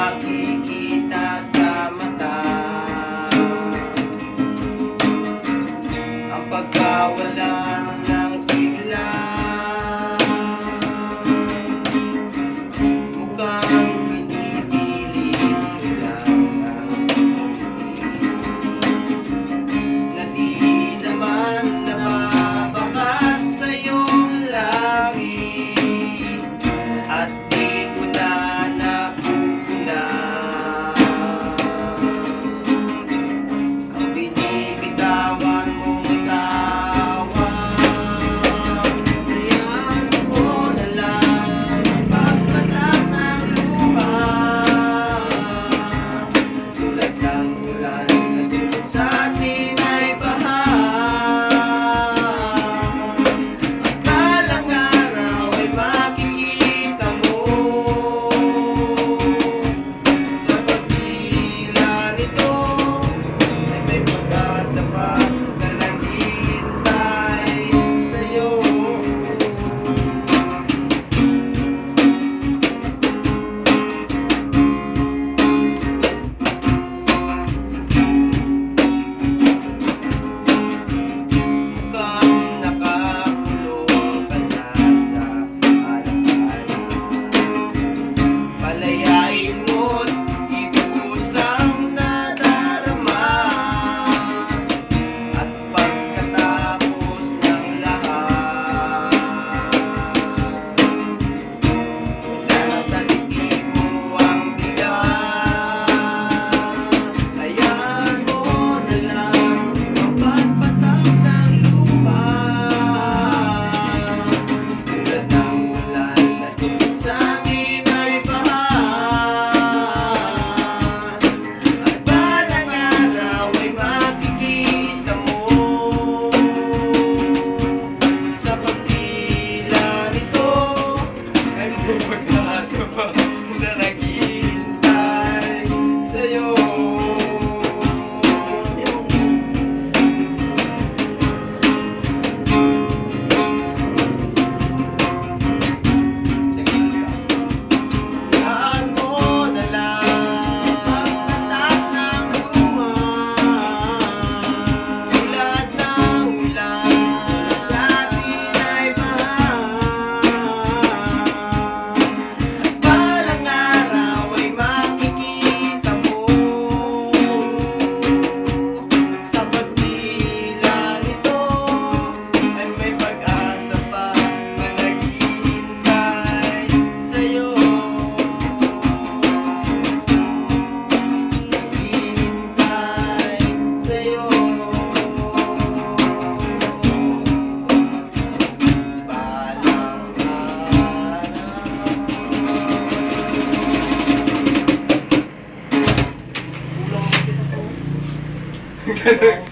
makikita sa mata. Ang pagkawala ng sigla, mukhang pinipilit lang ang na di naman nababakas sa iyong langit, at di ko na napupunan ang binibitawan mong tawa. Hayaan mo na lang pagpatak ng lupa, tulad ng ulan na dulot sa atin ay baha. At balang araw ay makikita mo sa pagdila nito ay may pag-asa pa na naghihintay sa'yo. Mukhang nakakulong ka na sa alaala. Palayain mo't ipusang nadarama, at pagkatapos ng lahat, wala na sa liig mo ang bigat. Hayaan mo na lang mapagpatak ng lupa, tulad ng ulan na dulot sa atin ay baha. At balang araw ay makikita mo sa pagdila nito ay may pag-asa pa na naghihintay sa'yo. Hayaan mo na lang pagpatak ng lupa, tulad ng ulan sa atin ay baha. At balang araw ay makikita mo sa pagdila nito ay may pag-asa pa na naghihintay sa'yo. Naghihintay sa'yo. Balang araw.